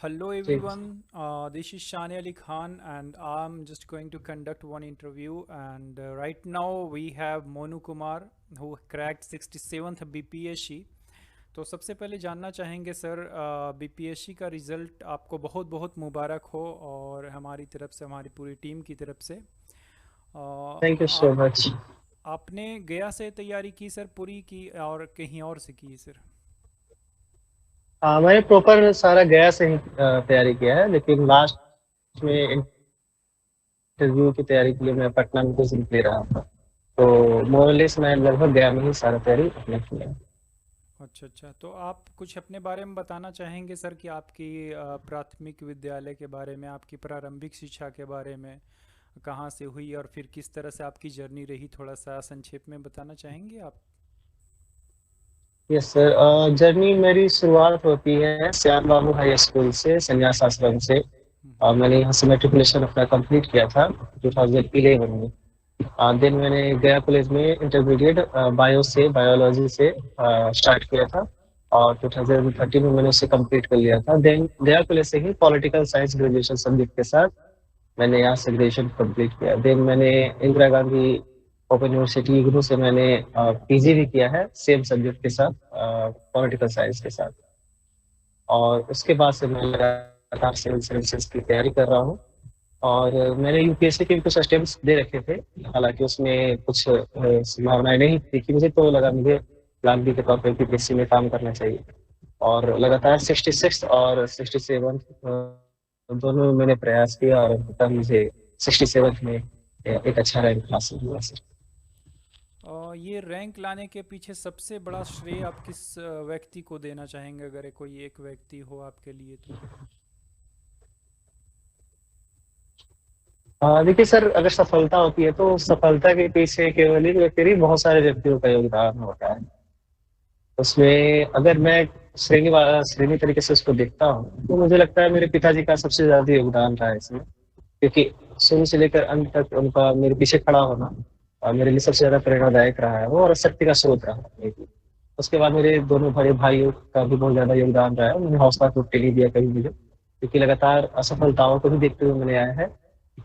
Hello ji. everyone, this is Shani Ali Khan and I'm just going to conduct one interview and right now we have Monu Kumar who cracked 67th BPSC। तो सबसे पहले जानना चाहेंगे sir, BPSC का result आपको बहुत बहुत मुबारक हो और हमारी तरफ से, हमारी पूरी टीम की तरफ से। थैंक यू सो आप मच। आपने गया से तैयारी की सर, पूरी की और कहीं और से की सर? मैंने प्रॉपर सारा गया से ही तैयारी किया है, लेकिन लास्ट में इंटरव्यू की तैयारी के लिए मैं पटना में कोचिंग ले रहा था। तो मोरलेस मैं लगभग गया में ही सारा तैयारी अपने किया है। अच्छा अच्छा, तो आप कुछ अपने बारे में बताना चाहेंगे सर कि आपकी प्राथमिक विद्यालय के बारे में, आपकी प्रारंभिक शिक्षा के बारे में, कहाँ से हुई और फिर किस तरह से आपकी जर्नी रही, थोड़ा सा संक्षेप में बताना चाहेंगे आप? यस सर, जर्नी मेरी शुरुआत होती है श्याम बाबू हाई स्कूल से, संन्यास आश्रम से। हम्म। मैंने यहाँ से मेट्रिकुलेशन अपना कंप्लीट किया था 2011 में। देन मैंने गया कॉलेज में इंटरमीडिएट बायोलॉजी से स्टार्ट किया था, और 2013 में मैंने उसे कंप्लीट कर लिया था। देन गया कॉलेज से ही पॉलिटिकल साइंस ग्रेजुएशन सब्जेक्ट के साथ मैंने यहाँ से ग्रेजुएशन कंप्लीट किया। देन मैंने इंदिरा गांधी ओपन यूनिवर्सिटी इग्नू से मैंने पीजी भी किया है, सेम सब्जेक्ट के साथ, पॉलिटिकल साइंस के साथ। और उसके बाद से मैं लगातार सिविल सर्विसेज की तैयारी कर रहा हूँ। और मैंने यूपीएससी के भी कुछ अटेम्प्ट्स दे रखे थे, हालांकि उसमें कुछ संभावनाएं नहीं थी कि मुझे, तो लगा मुझे प्लान बी के तौर पर यूपीएससी में काम करना चाहिए। और लगातार 66 और 67 दोनों में मैंने प्रयास किया, और तब मुझे 67 में एक अच्छा रैंक हासिल हुआ सर। ये रैंक लाने के पीछे सबसे बड़ा श्रेय आप किस व्यक्ति को देना चाहेंगे, अगर कोई एक व्यक्ति हो आपके लिए तो? देखिए सर, अगर सफलता होती है तो सफलता के पीछे केवल एक व्यक्ति नहीं, बहुत सारे व्यक्तियों का योगदान होता है उसमें। अगर मैं श्रेणी तरीके से उसको देखता हूँ, तो मुझे लगता है मेरे पिताजी का सबसे ज्यादा योगदान रहा है इसमें। क्योंकि शुरू से लेकर अंत तक उनका मेरे पीछे खड़ा होना मेरे लिए सबसे ज्यादा प्रेरणादायक रहा है वो, और शक्ति का स्रोत रहा है मेरे लिए। उसके बाद मेरे दोनों बड़े भाइयों का भी बहुत ज्यादा योगदान रहा है, उन्होंने हौसला टूटने नहीं दिया कभी मुझे, क्योंकि लगातार असफलताओं को भी देखते हुए मैंने आया है।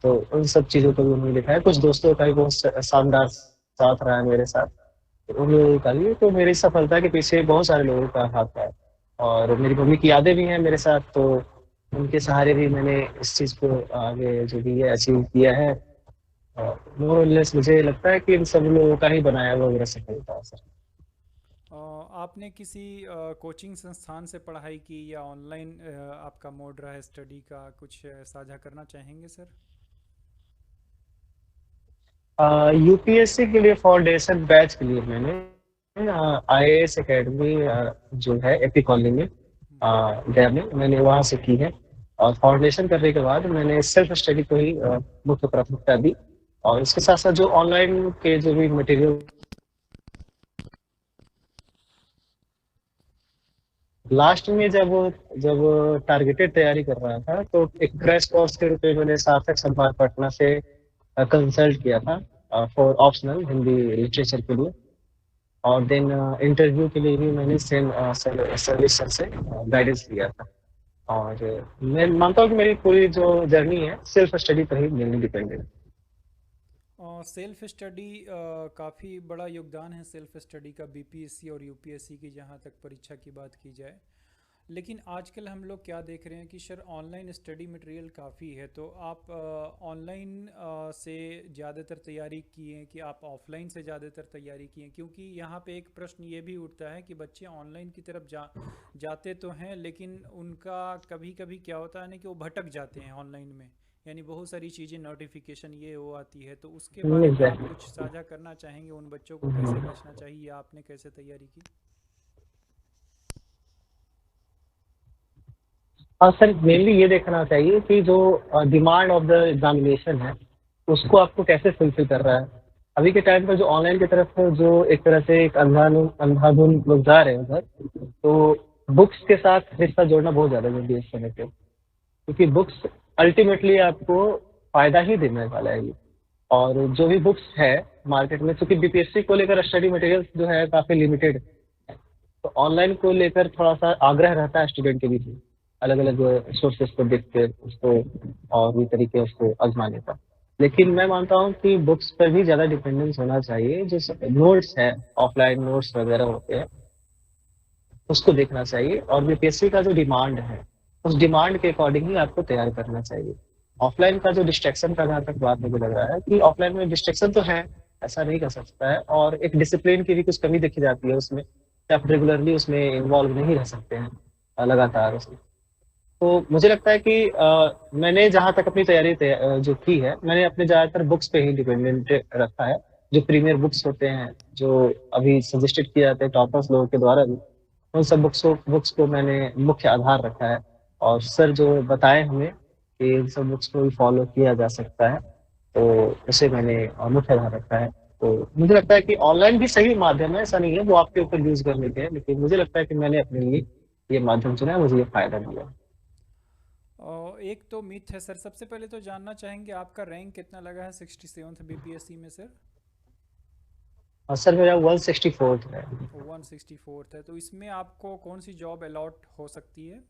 तो उन सब चीजों को भी उन्होंने देखा है। कुछ दोस्तों का भी बहुत शानदार साथ रहा है मेरे साथ, तो उन लोगों का भी। तो मेरी सफलता के पीछे बहुत सारे लोगों का हाथ है, और मेरी मम्मी की यादें भी हैं मेरे साथ। तो उनके सहारे भी मैंने इस चीज को आगे जो भी है अचीव किया है। मोर और लेस मुझे लगता है कि इन सब लोगों का ही बनाया हुआ मेरा सफलता है सर। आपने किसी कोचिंग संस्थान से पढ़ाई की या ऑनलाइन आपका मोड रहा है स्टडी का, कुछ साझा करना चाहेंगे सर? यूपीएससी के लिए फाउंडेशन बैच के लिए मैंने आईएएस एकेडमी जो है एपी कॉलोनी में, गया में मैंने वहां से की है। और फाउंडेशन करने के बाद मैंने सेल्फ स्टडी को ही मुख्य प्राथमिकता दी। और इसके साथ साथ जो ऑनलाइन के जो भी मटेरियल, लास्ट में जब टारगेटेड तैयारी कर रहा था, तो एक क्रैश कोर्स के रूप में मैंने सार्थक संभाग पटना से कंसल्ट किया था फॉर ऑप्शनल हिंदी लिटरेचर के लिए। और देन इंटरव्यू के लिए भी मैंने सेम सर्विस सर से गाइडेंस लिया था। और मैं मानता हूँ कि मेरी पूरी जो जर्नी है सेल्फ स्टडी पर ही मेनली डिपेंडेंट है। सेल्फ स्टडी काफ़ी बड़ा योगदान है सेल्फ स्टडी का बीपीएससी और यूपीएससी की, जहाँ तक परीक्षा की बात की जाए। लेकिन आजकल हम लोग क्या देख रहे हैं कि सर ऑनलाइन स्टडी मटेरियल काफ़ी है, तो आप ऑनलाइन से ज़्यादातर तैयारी किए कि आप ऑफलाइन से ज़्यादातर तैयारी किए? क्योंकि यहाँ पे एक प्रश्न ये भी उठता है कि बच्चे ऑनलाइन की तरफ जाते तो हैं, लेकिन उनका कभी कभी क्या होता है ना कि वो भटक जाते हैं ऑनलाइन में। यानी बहुत सारी चीज़ें नोटिफिकेशन ये वो आती है, तो उसके बारे में आप कुछ एग्जैक्टली। साझा करना चाहेंगे, उन बच्चों को कैसे बचना चाहिए या आपने कैसे तैयारी की? हाँ सर, मेनली ये देखना चाहिए कि जो डिमांड ऑफ द एग्जामिनेशन है उसको आपको कैसे फुलफिल कर रहा है। अभी के टाइम पर जो ऑनलाइन की तरफ जो एक तरह से एक अंधाधुन लोग जा रहे हैं उधर, तो बुक्स के साथ रिश्ता जोड़ना बहुत ज्यादा जरूरी है इस समय पे। क्योंकि बुक्स अल्टीमेटली आपको फायदा ही देने वाला है ये। और जो भी बुक्स है मार्केट में, क्योंकि बीपीएससी को लेकर स्टडी मटेरियल जो है काफी लिमिटेड है, तो ऑनलाइन को लेकर थोड़ा सा आग्रह रहता है स्टूडेंट के बीच में। अलग अलग सोर्सेस को देख के उसको और भी तरीके उसको आजमाने का। लेकिन मैं मानता हूँ कि बुक्स पर भी ज्यादा डिपेंडेंस होना चाहिए। जो नोट्स है, ऑफलाइन नोट्स वगैरह होते हैं, उसको देखना चाहिए। और बीपीएससी का जो डिमांड है, उस डिमांड के अकॉर्डिंग ही आपको तैयार करना चाहिए। ऑफलाइन का जो डिस्ट्रैक्शन का जहाँ तक बात मुझे लग रहा है कि ऑफलाइन में डिस्ट्रैक्शन तो है, ऐसा नहीं कर सकता है, और एक डिसिप्लिन की भी कुछ कमी देखी जाती है उसमें, कि आप रेगुलरली उसमें इन्वॉल्व नहीं रह सकते हैं लगातार उसमें। तो मुझे लगता है कि मैंने जहाँ तक अपनी जो की है, मैंने अपने ज़्यादातर बुक्स पे ही डिपेंडेंट रखा है। जो प्रीमियर बुक्स होते हैं, जो अभी सजेस्टेड किए जाते हैं टॉपर्स लोगों के द्वारा भी, उन सब बुक्स को मैंने मुख्य आधार रखा है। और सर जो बताए हमें कि इन सब बुक्स को भी फॉलो किया जा सकता है, तो उसे मैंने मुख्य आधार रखा है। तो मुझे लगता है कि ऑनलाइन भी सही माध्यम है, ऐसा नहीं है, वो आपके ऊपर यूज करने के है, लेकिन मुझे लगता है कि मैंने अपने लिए ये माध्यम चुना है, मुझे ये फायदा मिला। और एक तो मिथ है सर, सबसे पहले तो जानना चाहेंगे आपका रैंक कितना लगा है 67th बीपीएससी में सर? और सर मेरा 164 है। 164th है, तो इसमें आपको कौन सी जॉब अलॉट हो सकती है?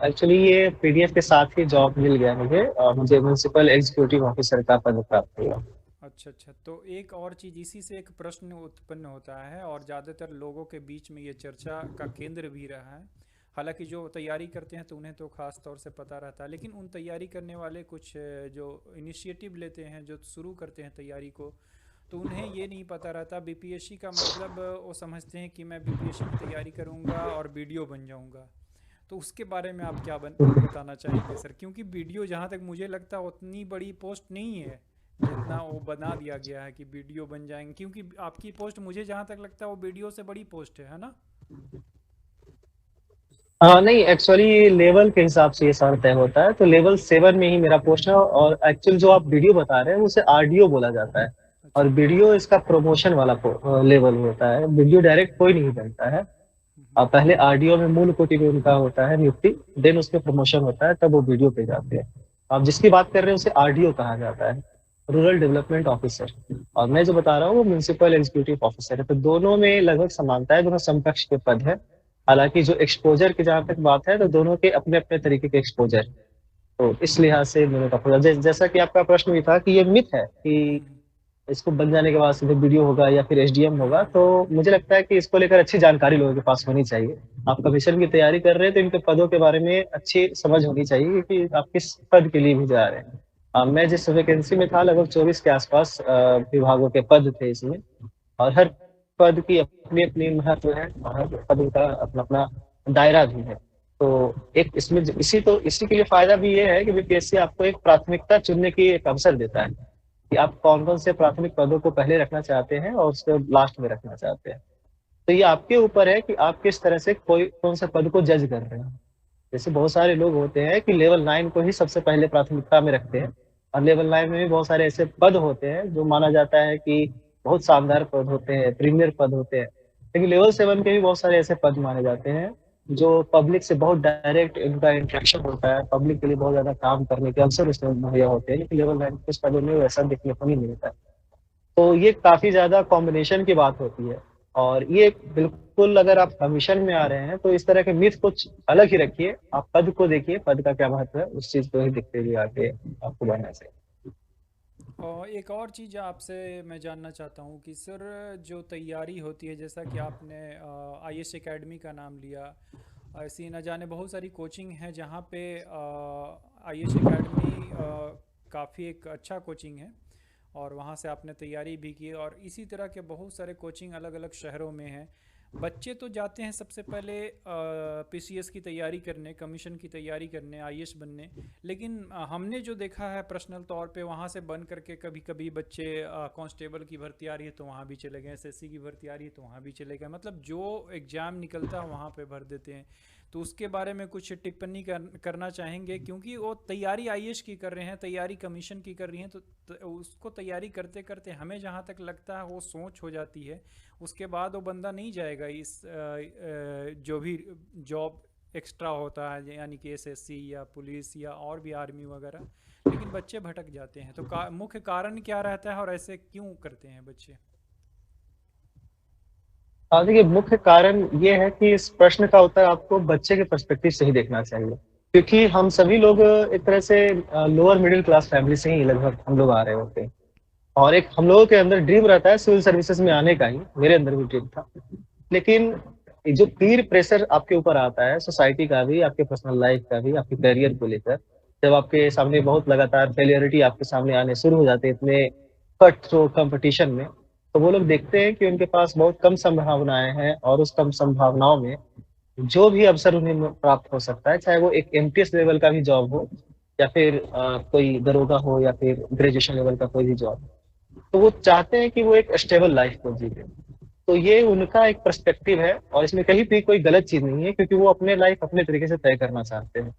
एक्चुअली ये पीडीएफ के साथ ही जॉब मिल गया मुझे, मुझे म्यूनसिपल एग्जीक्यूटिव ऑफिसर का पद प्राप्त हुआ। अच्छा अच्छा, तो एक और चीज़ इसी से एक प्रश्न उत्पन्न होता है और ज़्यादातर लोगों के बीच में ये चर्चा का केंद्र भी रहा है। हालांकि जो तैयारी करते हैं तो उन्हें तो खास तौर से पता रहता है, लेकिन उन तैयारी करने वाले कुछ जो इनिशिएटिव लेते हैं, जो शुरू करते हैं तैयारी को, तो उन्हें ये नहीं पता रहता बीपीएससी का मतलब। वो समझते हैं कि मैं बीपीएससी की तैयारी करूंगा और वीडियो बन जाऊंगा। तो उसके बारे में आप क्या बताना चाहेंगे सर? क्योंकि वीडियो जहाँ तक मुझे लगता है उतनी बड़ी पोस्ट नहीं है जितना वो बना दिया गया है कि वीडियो बन जाएंगे, क्योंकि आपकी पोस्ट मुझे जहाँ तक लगता है वो वीडियो से बड़ी पोस्ट है ना? हाँ नहीं, एक्चुअली लेवल के हिसाब से ये सारा तय होता है, तो लेवल 7 में ही मेरा पोस्ट है। और एक्चुअल जो आप वीडियो बता रहे हैं उसे आरडीओ बोला जाता है। और अच्छा। वीडियो इसका प्रमोशन वाला लेवल होता है, वीडियो डायरेक्ट कोई नहीं बनता है। और पहले आरडीओ में मूल कोटि में उनका होता है नियुक्ति, देन उसमें प्रमोशन होता है, तब वो वीडियो पे जाते हैं। आप जिसकी बात कर रहे हैं उसे आरडीओ कहा जाता है, रूरल डेवलपमेंट ऑफिसर। और मैं जो बता रहा हूँ वो म्यूनसिपल एग्जीक्यूटिव ऑफिसर है। तो दोनों में लगभग समानता है, दोनों समकक्ष के पद है। हालांकि जो एक्सपोजर की जहाँ तक बात है, तो दोनों के अपने अपने तरीके के एक्सपोजर। तो इस लिहाज से दोनों का जैसा कि आपका प्रश्न भी था कि ये मिथ है कि हम्म। इसको बन जाने के बाद सीधे वीडियो होगा या फिर एसडीएम होगा, तो मुझे लगता है कि इसको लेकर अच्छी जानकारी लोगों के पास होनी चाहिए। आप कमीशन की तैयारी कर रहे हैं तो इनके पदों के बारे में अच्छी समझ होनी चाहिए कि आप किस पद के लिए भी जा रहे हैं। मैं जिस वैकेंसी में था, लगभग 24 के आसपास विभागों के पद थे इसमें। और हर पद की अपनी अपनी महत्व है, और हर पद का अपना अपना दायरा भी है। तो एक इसमें इसी के लिए फायदा भी ये है कि बीपीएससी आपको एक प्राथमिकता चुनने की एक अवसर देता है, कि आप कौन कौन से प्राथमिक पदों को पहले रखना चाहते हैं और उसको लास्ट में रखना चाहते हैं। तो ये आपके ऊपर है कि आप किस तरह से कोई कौन से पद को जज कर रहे हैं। जैसे बहुत सारे लोग होते हैं कि लेवल 9 को ही सबसे पहले प्राथमिकता में रखते हैं। और लेवल 9 में भी बहुत सारे ऐसे पद होते हैं जो माना जाता है कि बहुत शानदार पद होते हैं, प्रीमियर पद होते हैं। लेकिन लेवल 7 के भी बहुत सारे ऐसे पद माने जाते हैं जो पब्लिक से बहुत डायरेक्ट इनका इंटरेक्शन होता है, पब्लिक के लिए बहुत ज्यादा काम करने के अवसर उसमें मुहैया होते हैं, लेकिन लेवल 9 के कुछ पदों में वैसा देखने को नहीं मिलता है। तो ये काफी ज्यादा कॉम्बिनेशन की बात होती है। और ये बिल्कुल, अगर आप कमीशन में आ रहे हैं तो इस तरह के मिथ कुछ अलग ही रखिए, आप पद को देखिए, पद का क्या महत्व है, उस चीज को ही देखते हुए आगे आपको बढ़ना चाहिए। और एक और चीज़ आपसे मैं जानना चाहता हूँ कि सर, जो तैयारी होती है, जैसा कि आपने आईएएस एकेडमी का नाम लिया, ऐसी न जाने बहुत सारी कोचिंग है जहाँ पे आईएएस एकेडमी काफ़ी एक अच्छा कोचिंग है और वहाँ से आपने तैयारी भी की, और इसी तरह के बहुत सारे कोचिंग अलग अलग शहरों में हैं। बच्चे तो जाते हैं सबसे पहले पीसीएस की तैयारी करने, कमीशन की तैयारी करने, आईएएस बनने, लेकिन हमने जो देखा है पर्सनल तौर पे, वहाँ से बन करके कभी कभी बच्चे कांस्टेबल की भर्ती आ रही है तो वहाँ भी चले गए, एसएससी की भर्ती आ रही है तो वहाँ भी चले गए, मतलब जो एग्ज़ाम निकलता है वहाँ पे भर देते हैं। तो उसके बारे में कुछ टिप्पणी करना चाहेंगे? क्योंकि वो तैयारी आईएएस की कर रहे हैं, तैयारी कमीशन की कर रही हैं, तो उसको तैयारी करते करते हमें जहाँ तक लगता है वो सोच हो जाती है। उसके बाद वो बंदा नहीं जाएगा इस जो भी जॉब एक्स्ट्रा होता है, यानी कि एसएससी या पुलिस या और भी आर्मी वगैरह, लेकिन बच्चे भटक जाते हैं। तो मुख्य कारण क्या रहता है और ऐसे क्यों करते हैं बच्चे? हाँ, देखिए मुख्य कारण ये है कि इस प्रश्न का उत्तर आपको बच्चे के पर्सपेक्टिव से ही देखना चाहिए, क्योंकि हम सभी लोग एक तरह से लोअर मिडिल क्लास फैमिली से ही लगभग हम लोग आ रहे होते हैं। और एक हम लोगों के अंदर ड्रीम रहता है सिविल सर्विसेज में आने का ही, मेरे अंदर भी ड्रीम था। लेकिन ये जो पीर प्रेशर आपके ऊपर आता है सोसाइटी का भी, आपके पर्सनल लाइफ का भी, आपके करियर को लेकर, जब आपके सामने बहुत लगातार फेलियरिटी आपके सामने आने शुरू हो जाते हैं इतने कट थ्रो कंपटीशन में, तो वो लोग देखते हैं कि उनके पास बहुत कम संभावनाएं हैं, और उस कम संभावनाओं में जो भी अवसर उन्हें प्राप्त हो सकता है, चाहे वो एक एमटीएस लेवल का भी जॉब हो, या फिर कोई दरोगा हो, या फिर ग्रेजुएशन लेवल का कोई भी जॉब, तो वो चाहते हैं कि वो एक स्टेबल लाइफ को जीते। तो ये उनका एक पर्सपेक्टिव है, और इसमें कहीं भी कोई गलत चीज नहीं है, क्योंकि वो अपने लाइफ अपने तरीके से तय करना चाहते हैं।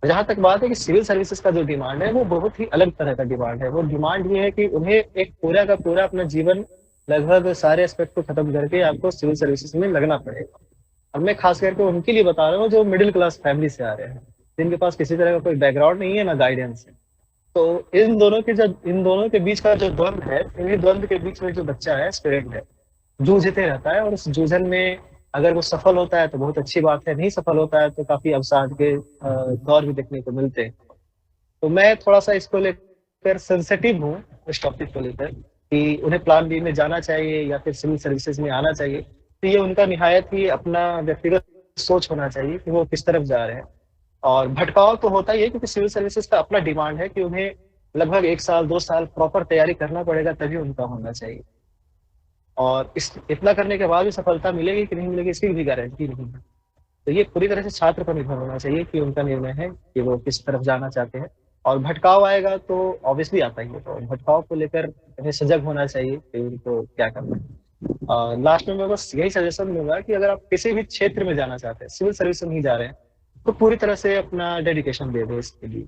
जहां तक बात है कि सिविल सर्विसेज का जो डिमांड है वो बहुत ही अलग तरह का डिमांड है। वो डिमांड ये है कि उन्हें एक पूरा का पूरा अपना जीवन लगभग सारे एस्पेक्ट को खत्म करके आपको सिविल सर्विसेज में लगना पड़ेगा। अब मैं खास करके उनके लिए बता रहा हूँ जो मिडिल क्लास फैमिली से आ रहे हैं, जिनके पास किसी तरह का कोई बैकग्राउंड नहीं है ना गाइडेंस है। तो इन दोनों के बीच का जो द्वंद है, इन्हीं द्वंद के बीच में जो बच्चा है, स्टूडेंट है, जूझते रहता है। और उस जूझन में अगर वो सफल होता है तो बहुत अच्छी बात है, नहीं सफल होता है तो काफी अवसाद के दौर भी देखने को मिलते हैं। तो मैं थोड़ा सा इसको लेकर सेंसिटिव हूँ, इस टॉपिक को लेकर, कि उन्हें प्लान बी में जाना चाहिए या फिर सिविल सर्विसेज में आना चाहिए। तो ये उनका निहायत ही अपना व्यक्तिगत सोच होना चाहिए कि वो किस तरफ जा रहे हैं। और भटकाव तो होता ही है, क्योंकि सिविल सर्विसेज का अपना डिमांड है कि उन्हें लगभग 1 साल 2 साल प्रॉपर तैयारी करना पड़ेगा, तभी उनका होना चाहिए। और इस इतना करने के बाद भी सफलता मिलेगी कि नहीं मिलेगी, इसकी भी गारंटी नहीं है। तो ये पूरी तरह से छात्र पर निर्भर होना चाहिए कि उनका निर्णय है कि वो किस तरफ जाना चाहते हैं। और भटकाव आएगा तो ऑब्वियसली आता ही है, तो भटकाव को लेकर उन्हें सजग होना चाहिए कि उनको क्या करना है। लास्ट में मैं बस यही सजेशन दूंगा कि अगर आप किसी भी क्षेत्र में जाना चाहते हैं, सिविल सर्विस में नहीं जा रहे हैं, तो पूरी तरह से अपना डेडिकेशन दे दें इसके लिए।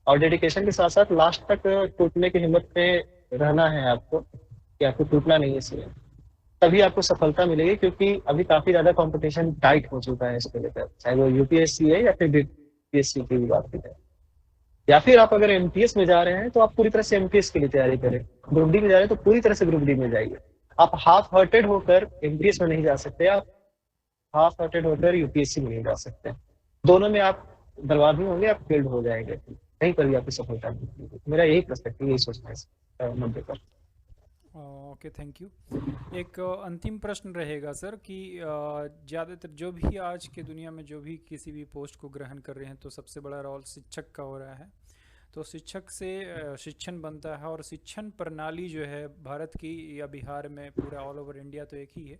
और डेडिकेशन के साथ साथ लास्ट तक टूटने की हिम्मत में रहना है आपको, कि आपको टूटना नहीं है इसलिए, तभी आपको सफलता मिलेगी। क्योंकि अभी काफी ज्यादा कंपटीशन टाइट हो चुका है इसको लेकर, चाहे वो यूपीएससी है या फिर बीपीएससी की भी बात की जाए, या फिर आप अगर एमटीएस में जा रहे हैं तो आप पूरी तरह से एमटीएस के लिए तैयारी करें। ग्रुप डी में जा रहे हैं तो पूरी तरह से ग्रुप डी में जाइए। आप हाफ हार्टेड होकर एमटीएस में नहीं जा सकते, आप हाफ हार्टेड होकर यूपीएससी में नहीं जा सकते। दोनों में आप बर्बाद नहीं होंगे, आप फेल्ड हो जाएंगे, कहीं पर भी आपकी सफलता नहीं मिलेगी। मेरा यही पर्सपेक्टिव, यही सोचना है इस मुद्दे पर। Okay, thank you. एक अंतिम प्रश्न रहेगा सर कि ज़्यादातर जो भी आज के दुनिया में जो भी किसी भी पोस्ट को ग्रहण कर रहे हैं, तो सबसे बड़ा रोल शिक्षक का हो रहा है। तो शिक्षक से शिक्षण बनता है, और शिक्षण प्रणाली जो है भारत की या बिहार में, पूरा ऑल ओवर इंडिया तो एक ही है,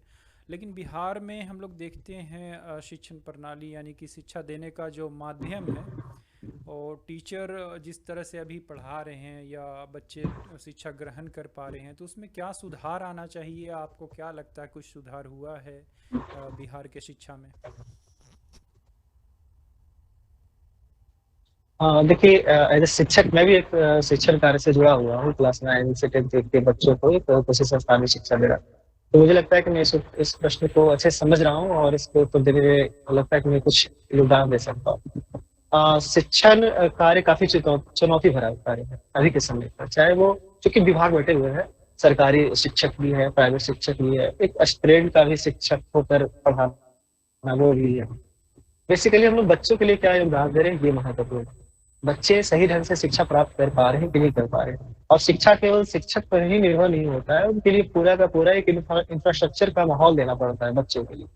लेकिन बिहार में हम लोग देखते हैं शिक्षण प्रणाली यानी कि शिक्षा देने का जो माध्यम है, और टीचर जिस तरह से अभी पढ़ा रहे हैं या बच्चे शिक्षा ग्रहण कर पा रहे हैं, तो उसमें क्या सुधार आना चाहिए? आपको क्या लगता है, कुछ सुधार हुआ है बिहार के शिक्षा में? हाँ, देखिए एज ए शिक्षक मैं भी एक शिक्षण कार्य से जुड़ा हुआ हूँ। क्लास 9 से 10 के बच्चों को एक कोशिश संस्थान में शिक्षा दे रहा हूँ। तो मुझे लगता है कि मैं इस प्रश्न को अच्छे से समझ रहा हूँ, और इसको उत्तर देने में लगता है कि मैं कुछ योगदान दे सकता हूँ। शिक्षण कार्य काफी चुनौती भरा कार्य है अभी के समय पर, चाहे वो, चूंकि विभाग बैठे हुए हैं, सरकारी शिक्षक भी है, प्राइवेट शिक्षक भी है, एक एस्पिरेंट का भी शिक्षक होकर पढ़ाना वो भी है। बेसिकली हम लोग बच्चों के लिए क्या योगदान दे रहे हैं, ये महत्वपूर्ण है। बच्चे सही ढंग से शिक्षा प्राप्त कर पा रहे हैं कि नहीं कर पा रहे हैं। और शिक्षा केवल शिक्षक पर ही निर्भर नहीं होता है, उनके लिए पूरा का पूरा एक इंफ्रास्ट्रक्चर का माहौल देना पड़ता है बच्चों के लिए,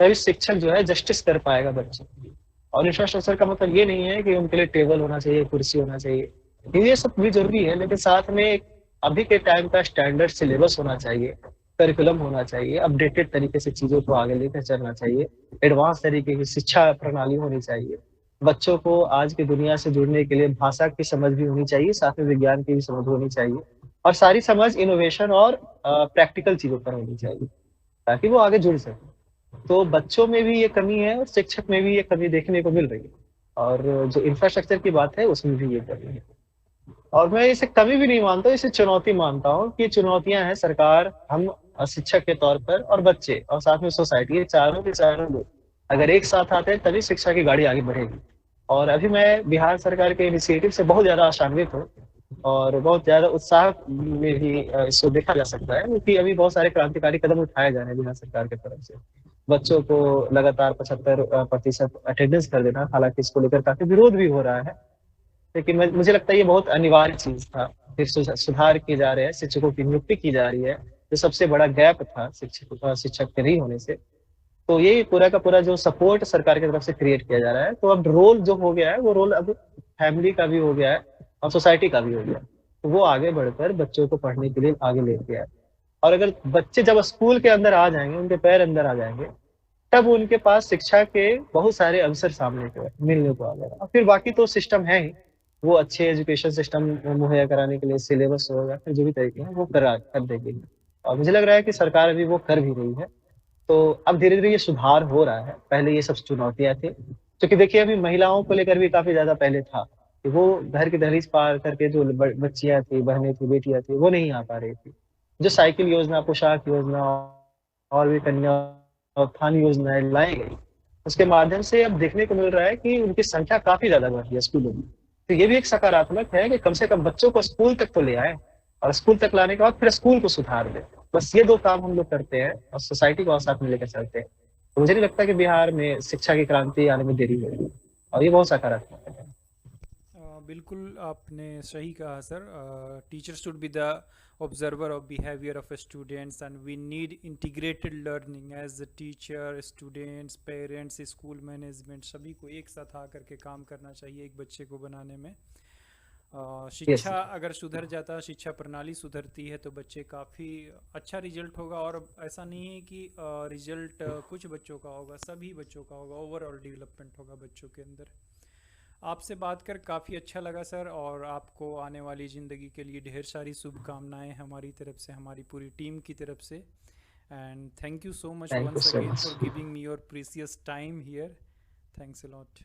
तभी शिक्षक जो है जस्टिस कर पाएगा बच्चों के लिए। और इंफ्रास्ट्रक्चर का मतलब ये नहीं है कि उनके लिए टेबल होना चाहिए, कुर्सी होना चाहिए, ये सब भी जरूरी है, लेकिन साथ में एक अभी के टाइम का स्टैंडर्ड सिलेबस होना चाहिए, करिकुलम होना चाहिए, अपडेटेड तरीके से चीजों को आगे लेकर चलना चाहिए, एडवांस तरीके की शिक्षा प्रणाली होनी चाहिए। बच्चों को आज की दुनिया से जुड़ने के लिए भाषा की समझ भी होनी चाहिए, साथ में विज्ञान की भी समझ होनी चाहिए, और सारी समझ इनोवेशन और प्रैक्टिकल चीजों पर होनी चाहिए, ताकि वो आगे जुड़ सके। तो बच्चों में भी ये कमी है और शिक्षक में भी ये कमी देखने को मिल रही है, और जो इंफ्रास्ट्रक्चर की बात है उसमें भी ये कमी है। और मैं इसे कमी भी नहीं मानता, इसे चुनौती मानता हूँ कि चुनौतियां हैं, सरकार, हम शिक्षक के तौर पर, और बच्चे, और साथ में सोसाइटी, ये चारों के चारों लोग अगर एक साथ आते हैं तभी शिक्षा की गाड़ी आगे बढ़ेगी। और अभी मैं बिहार सरकार के इनिशिएटिव से बहुत ज्यादा आशान्वित हूँ, और बहुत ज़्यादा उत्साह में भी इसको देखा जा सकता है, क्योंकि अभी बहुत सारे क्रांतिकारी कदम उठाए जा रहे हैं बिहार सरकार की तरफ से। बच्चों को लगातार 75% अटेंडेंस कर देना, हालांकि इसको लेकर काफी विरोध भी हो रहा है, लेकिन मुझे लगता है ये बहुत अनिवार्य चीज था। फिर सुधार किए जा रहे हैं, शिक्षकों की नियुक्ति की जा रही है, जो सबसे बड़ा गैप था शिक्षक के नहीं होने से। तो ये पूरा का पूरा जो सपोर्ट सरकार की तरफ से क्रिएट किया जा रहा है, तो अब रोल जो हो गया है वो रोल अब फैमिली का भी हो गया है और सोसाइटी का भी हो गया है। तो वो आगे बढ़कर बच्चों को पढ़ने के लिए आगे ले गया है। और अगर बच्चे जब स्कूल के अंदर आ जाएंगे, उनके पैर अंदर आ जाएंगे, तब उनके पास शिक्षा के बहुत सारे अवसर सामने को मिलने को आ जाएगा। फिर बाकी तो सिस्टम है ही, वो अच्छे एजुकेशन सिस्टम मुहैया कराने के लिए सिलेबस होगा, फिर जो भी तरीके हैं वो कर देगी। और मुझे लग रहा है कि सरकार अभी वो कर भी रही है। तो अब धीरे धीरे ये सुधार हो रहा है, पहले ये सब चुनौतियां थी। क्योंकि देखिए अभी महिलाओं को लेकर भी काफी ज्यादा पहले था कि वो घर की दहलीज पार करके जो बच्चियां थी, बहनें थी, बेटियां थी, वो नहीं आ पा रही थी। जो साइकिल योजना, पोशाक योजना और भी कन्या उत्थान योजनाएं लाई गई, उसके माध्यम से अब देखने को मिल रहा है कि उनकी संख्या काफी ज्यादा बढ़ रही है स्कूलों में। तो ये भी एक सकारात्मक है कि कम से कम बच्चों को स्कूल तक तो ले आए, और स्कूल तक लाने के बाद फिर स्कूल को सुधार दे। बस ये दो काम हम लोग करते हैं और सोसाइटी को साथ में लेकर चलते हैं। तो मुझे नहीं लगता कि बिहार में शिक्षा की क्रांति आने में देरी होगी, और ये बहुत सकारात्मक है। बिल्कुल आपने सही कहा sir. Teacher should be the observer of behaviour of students and we need integrated learning as the teacher, students, parents, school management, सभी को एक साथ आकर के काम करना चाहिए एक बच्चे को बनाने में। यस। शिक्षा अगर सुधर जाता, शिक्षा प्रणाली सुधरती है तो बच्चे काफ़ी अच्छा रिजल्ट होगा। और ऐसा नहीं है कि रिजल्ट कुछ बच्चों का होगा, सभी बच्चों का होगा, ओवरऑल डेवलपमेंट होगा बच्चों के अंदर। आपसे बात कर काफ़ी अच्छा लगा सर, और आपको आने वाली ज़िंदगी के लिए ढेर सारी शुभकामनाएं हमारी तरफ से, हमारी पूरी टीम की तरफ से। And thank you so much thank you once so again much. For giving me your precious time here. Thanks a lot.